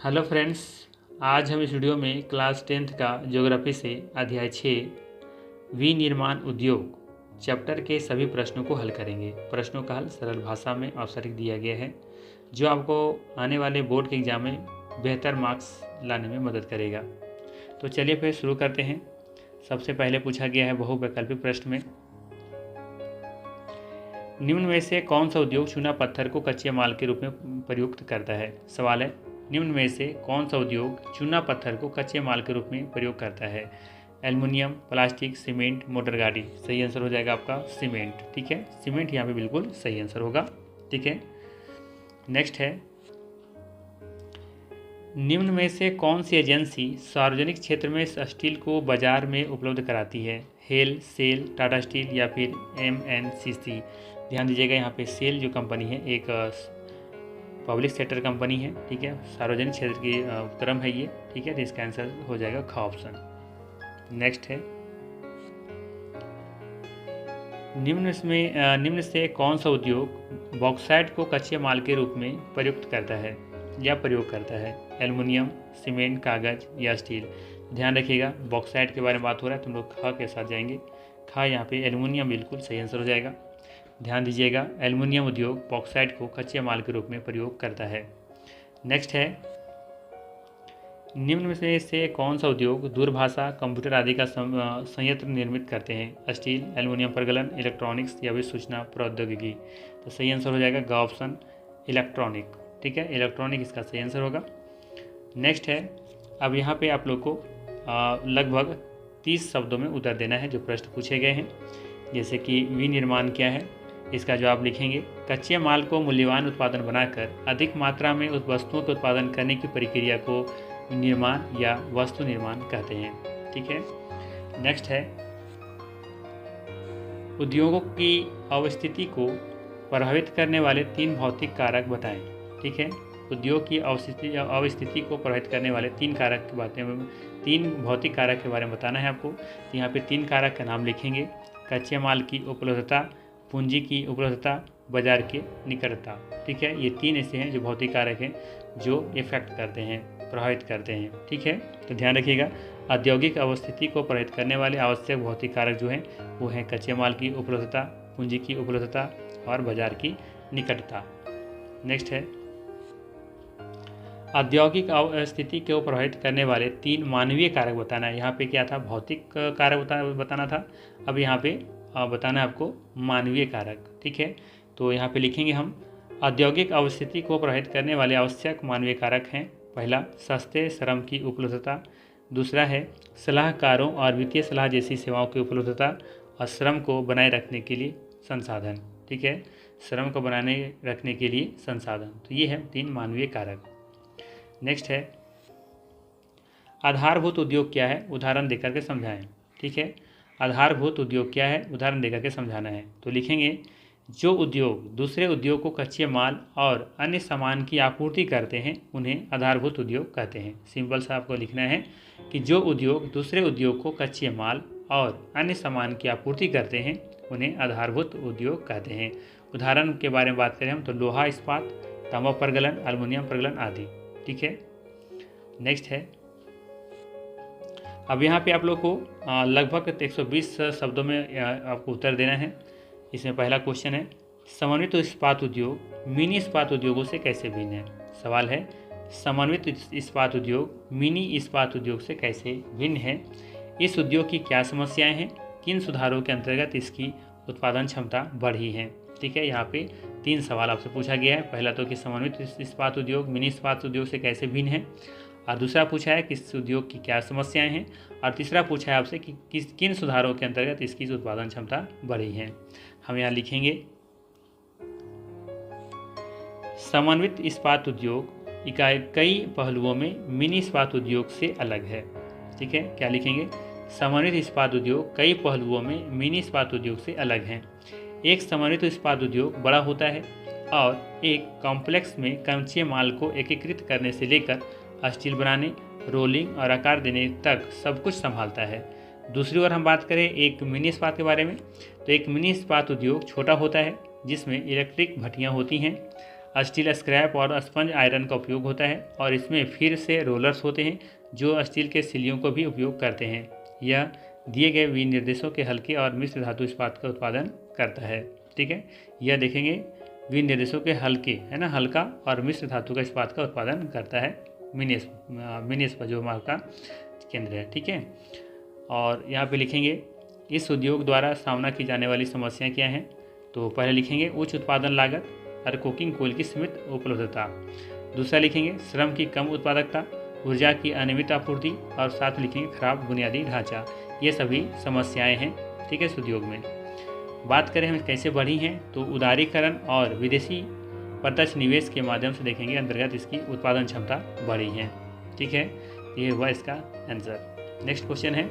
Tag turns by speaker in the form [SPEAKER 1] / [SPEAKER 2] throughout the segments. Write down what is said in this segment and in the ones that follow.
[SPEAKER 1] Hello friends, आज हम इस वीडियो में क्लास 10th का ज्योग्राफी से अध्याय 6 विनिर्माण उद्योग चैप्टर के सभी प्रश्नों को हल करेंगे। प्रश्नों का हल सरल भाषा में औपचारिक दिया गया है जो आपको आने वाले बोर्ड के एग्जाम में बेहतर मार्क्स लाने में मदद करेगा। तो चलिए फिर शुरू करते हैं। सबसे पहले पूछा गया है बहुवैकल्पिक प्रश्न में, निम्न में से कौन सा उद्योग चूना पत्थर को कच्चे माल के रूप में प्रयुक्त करता है। सवाल है, निम्न में से कौन सा उद्योग चूना पत्थर को कच्चे माल के रूप में प्रयोग करता है। एल्युमिनियम, प्लास्टिक, सीमेंट, मोटर गाड़ी। सही आंसर हो जाएगा आपका सीमेंट। ठीक है, सीमेंट यहाँ पे बिल्कुल सही आंसर होगा। ठीक है, नेक्स्ट है, निम्न में से कौन सी एजेंसी सार्वजनिक क्षेत्र में स्टील को बाजार में उपलब्ध कराती है। हेल, सेल, टाटा स्टील या फिर MNCC। ध्यान दीजिएगा, यहाँ पे सेल जो कंपनी है एक पब्लिक सेक्टर कंपनी है। ठीक है, सार्वजनिक क्षेत्र की उपक्रम है ये। ठीक है, तो इसका आंसर हो जाएगा ख ऑप्शन। नेक्स्ट है, निम्न से कौन सा उद्योग बॉक्साइट को कच्चे माल के रूप में प्रयुक्त करता है या प्रयोग करता है। एल्युमिनियम, सीमेंट, कागज या स्टील। ध्यान रखिएगा, बॉक्साइट के बारे में बात हो रहा है, तुम लोग ख के साथ जाएंगे। ख यहाँ पे एल्युमिनियम बिल्कुल सही आंसर हो जाएगा। ध्यान दीजिएगा, एल्युमिनियम उद्योग बॉक्साइट को कच्चे माल के रूप में प्रयोग करता है। नेक्स्ट है, निम्न में से कौन सा उद्योग दूरभाषा, कंप्यूटर आदि का संयंत्र निर्मित करते हैं। स्टील, एल्युमिनियम प्रगलन, इलेक्ट्रॉनिक्स या फिर सूचना प्रौद्योगिकी। तो सही आंसर हो जाएगा ग ऑप्शन, इलेक्ट्रॉनिक। ठीक है, इलेक्ट्रॉनिक इसका सही आंसर होगा। नेक्स्ट है, अब यहाँ पे आप लोग को लगभग 30 शब्दों में उत्तर देना है जो प्रश्न पूछे गए हैं। जैसे कि विनिर्माण क्या है, इसका जवाब लिखेंगे, कच्चे माल को मूल्यवान उत्पादन बनाकर अधिक मात्रा में उस वस्तुओं के उत्पादन करने की प्रक्रिया को निर्माण या वस्तु निर्माण कहते हैं। ठीक है, नेक्स्ट है, उद्योगों की अवस्थिति को प्रभावित करने वाले 3 भौतिक कारक बताएं। ठीक है, उद्योग की अवस्थिति को प्रभावित करने वाले 3 कारक की बातें, 3 भौतिक कारक के बारे में बताना है आपको। तो यहाँ पे 3 कारक का नाम लिखेंगे, कच्चे माल की उपलब्धता, पूंजी की उपलब्धता, बाजार की निकटता। ठीक है, ये 3 ऐसे हैं जो भौतिक कारक हैं जो इफेक्ट करते हैं, प्रभावित करते हैं। ठीक है, तो ध्यान रखिएगा, औद्योगिक अवस्थिति को प्रभावित करने वाले आवश्यक भौतिक कारक जो हैं वो हैं कच्चे माल की उपलब्धता, पूंजी की उपलब्धता और बाजार की निकटता। नेक्स्ट है, औद्योगिक अवस्थिति को प्रभावित करने वाले 3 मानवीय कारक बताना है। यहाँ पे क्या था, भौतिक कारक बताना था, अब यहाँ पे बताना है आपको मानवीय कारक। ठीक है, तो यहाँ पे लिखेंगे हम, औद्योगिक अवस्थिति को प्रभावित करने वाले आवश्यक मानवीय कारक हैं। पहला, सस्ते श्रम की उपलब्धता। दूसरा है सलाहकारों और वित्तीय सलाह जैसी सेवाओं की उपलब्धता और श्रम को बनाए रखने के लिए संसाधन। ठीक है, श्रम को बनाने रखने के लिए संसाधन। तो ये है 3 मानवीय कारक। नेक्स्ट है, आधारभूत उद्योग क्या है, उदाहरण देकर के समझाएं। ठीक है, आधारभूत उद्योग क्या है, उदाहरण देकर के समझाना है। तो लिखेंगे, जो उद्योग दूसरे उद्योग को कच्चे माल और अन्य सामान की आपूर्ति करते हैं उन्हें आधारभूत उद्योग कहते हैं। सिंपल सा आपको लिखना है कि जो उद्योग दूसरे उद्योग को कच्चे माल और अन्य सामान की आपूर्ति करते हैं उन्हें आधारभूत उद्योग कहते हैं। उदाहरण के बारे में बात करें हम तो लोहा इस्पात, तांबा प्रगलन, एल्युमिनियम प्रगलन आदि। ठीक है, नेक्स्ट है, अब यहाँ पे आप लोग को लगभग 120 शब्दों में आपको उत्तर देना है। इसमें पहला क्वेश्चन है, समन्वित इस्पात उद्योग मिनी इस्पात उद्योगों से कैसे भिन्न है। सवाल है, समन्वित इस्पात उद्योग मिनी इस्पात उद्योग से कैसे भिन्न है, इस उद्योग की क्या समस्याएं हैं, किन सुधारों के अंतर्गत इसकी उत्पादन क्षमता बढ़ी है। ठीक है, यहाँ पे 3 सवाल आपसे पूछा गया है। पहला तो कि समन्वित इस्पात उद्योग मिनी इस्पात उद्योग से कैसे भिन्न है, और दूसरा पूछा है कि इस उद्योग की क्या समस्याएं हैं, और तीसरा पूछा है आपसे कि किन सुधारों के अंतर्गत इसकी उत्पादन क्षमता बढ़ी है। हम यहाँ लिखेंगे, समन्वित इस्पात उद्योग इकाई कई पहलुओं में मिनी इस्पात उद्योग से अलग है। ठीक है, क्या लिखेंगे, समन्वित इस्पात उद्योग कई पहलुओं में मिनी इस्पात उद्योग से अलग है। एक समन्वित इस्पात उद्योग बड़ा होता है और एक कॉम्प्लेक्स में कच्चे माल को एकीकृत करने से लेकर स्टील बनाने, रोलिंग और आकार देने तक सब कुछ संभालता है। दूसरी ओर हम बात करें एक मिनी इस्पात के बारे में, तो एक मिनी इस्पात उद्योग छोटा होता है जिसमें इलेक्ट्रिक भट्टियाँ होती हैं स्टील स्क्रैप और स्पंज आयरन का उपयोग होता है और इसमें फिर से रोलर्स होते हैं जो स्टील के सिल्लियों को भी उपयोग करते हैं। यह दिए गए विनिर्देशों के हल्के और मिश्र धातु इस्पात का उत्पादन करता है। ठीक है, यह देखेंगे विनिर्देशों के हल्के है ना, हल्का और मिश्र धातु का इस्पात का उत्पादन करता है मिनेस्पा जो हमारा केंद्र है। ठीक है, और यहाँ पे लिखेंगे इस उद्योग द्वारा सामना की जाने वाली समस्याएं क्या हैं। तो पहले लिखेंगे उच्च उत्पादन लागत और कोकिंग कोल की सीमित उपलब्धता। दूसरा लिखेंगे श्रम की कम उत्पादकता, ऊर्जा की अनियमित आपूर्ति और साथ लिखेंगे खराब बुनियादी ढांचा। ये सभी समस्याएं हैं। ठीक है, इस उद्योग में बात करें हम कैसे बढ़ी हैं तो उदारीकरण और विदेशी प्रत्यक्ष निवेश के माध्यम से देखेंगे अंतर्गत इसकी उत्पादन क्षमता बढ़ी है। ठीक है, ये हुआ इसका आंसर। नेक्स्ट क्वेश्चन है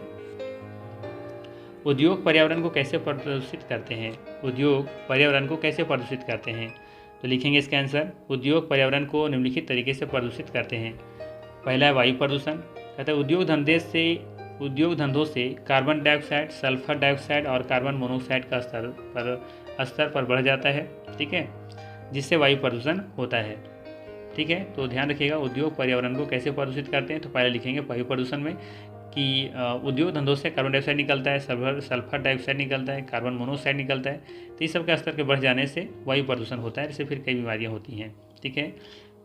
[SPEAKER 1] उद्योग पर्यावरण को कैसे प्रदूषित करते हैं। उद्योग पर्यावरण को कैसे प्रदूषित करते हैं तो लिखेंगे इसका आंसर उद्योग पर्यावरण को निम्नलिखित तरीके से प्रदूषित करते हैं। पहला है वायु प्रदूषण। कहते हैं उद्योग धंधों से कार्बन डाइऑक्साइड, सल्फर डाइऑक्साइड और कार्बन मोनोऑक्साइड का स्तर पर बढ़ जाता है। ठीक है, जिससे वायु प्रदूषण होता है। ठीक है, तो ध्यान रखिएगा उद्योग पर्यावरण को कैसे प्रदूषित करते हैं। तो पहले लिखेंगे वायु प्रदूषण में कि उद्योग धंधों से कार्बन डाइऑक्साइड निकलता है, सल्फर डाइऑक्साइड निकलता है, कार्बन मोनोऑक्साइड निकलता है। तो इस सब के स्तर के बढ़ जाने से वायु प्रदूषण होता है, इससे फिर कई बीमारियां होती हैं। ठीक है,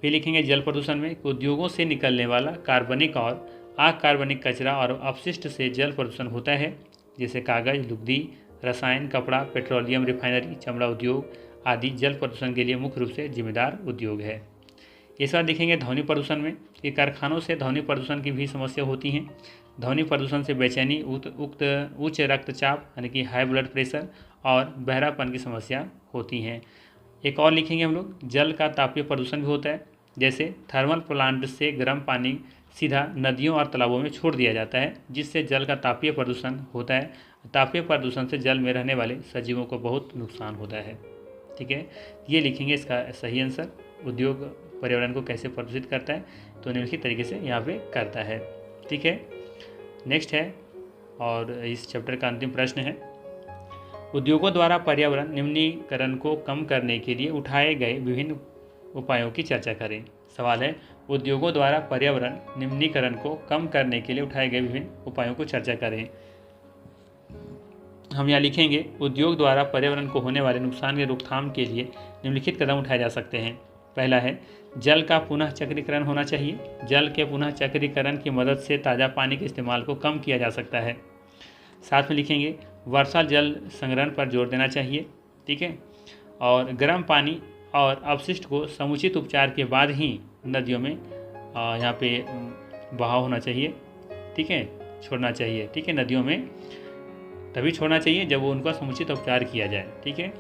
[SPEAKER 1] फिर लिखेंगे जल प्रदूषण में उद्योगों से निकलने वाला कार्बनिक और अकार्बनिक कचरा और अपशिष्ट से जल प्रदूषण होता है, जैसे कागज, लुगदी, रसायन, कपड़ा, पेट्रोलियम रिफाइनरी, चमड़ा उद्योग आदि जल प्रदूषण के लिए मुख्य रूप से जिम्मेदार उद्योग है। इस बार देखेंगे ध्वनि प्रदूषण में कि कारखानों से ध्वनि प्रदूषण की भी समस्या होती हैं। ध्वनि प्रदूषण से बेचैनी, उच्च रक्तचाप यानी कि हाई ब्लड प्रेशर और बहरापन की समस्या होती हैं। एक और लिखेंगे हम लोग जल का तापीय प्रदूषण भी होता है, जैसे थर्मल प्लांट से गर्म पानी सीधा नदियों और तालाबों में छोड़ दिया जाता है, जिससे जल का तापीय प्रदूषण होता है। तापीय प्रदूषण से जल में रहने वाले सजीवों को बहुत नुकसान होता है। ठीक है, ये लिखेंगे इसका सही आंसर उद्योग पर्यावरण को कैसे प्रदूषित करता है तो निम्नलिखित तरीके से यहाँ पे करता है। ठीक है, नेक्स्ट है और इस चैप्टर का अंतिम प्रश्न है उद्योगों द्वारा पर्यावरण निम्नीकरण को कम करने के लिए उठाए गए विभिन्न उपायों की चर्चा करें। सवाल है उद्योगों द्वारा पर्यावरण निम्नीकरण को कम करने के लिए उठाए गए विभिन्न उपायों को चर्चा करें। हम यहाँ लिखेंगे उद्योग द्वारा पर्यावरण को होने वाले नुकसान की रोकथाम के लिए निम्नलिखित कदम उठाए जा सकते हैं। पहला है जल का पुनः चक्रीकरण होना चाहिए। जल के पुनः चक्रीकरण की मदद से ताज़ा पानी के इस्तेमाल को कम किया जा सकता है। साथ में लिखेंगे वर्षा जल संग्रहण पर जोर देना चाहिए। ठीक है, और गर्म पानी और अपशिष्ट को समुचित उपचार के बाद ही नदियों में यहाँ पे बहाव होना चाहिए। ठीक है, छोड़ना चाहिए। ठीक है, नदियों में तभी छोड़ना चाहिए जब वो उनका समुचित उपचार किया जाए। ठीक है,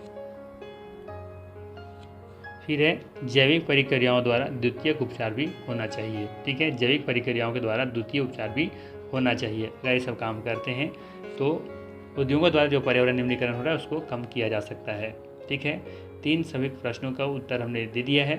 [SPEAKER 1] फिर है जैविक प्रक्रियाओं द्वारा द्वितीयक उपचार भी होना चाहिए। ठीक है, जैविक प्रक्रियाओं के द्वारा द्वितीय उपचार भी होना चाहिए। अगर ये सब काम करते हैं तो उद्योगों द्वारा जो पर्यावरण निम्नीकरण हो रहा है उसको कम किया जा सकता है। ठीक है, 3 सभी प्रश्नों का उत्तर हमने दे दिया है।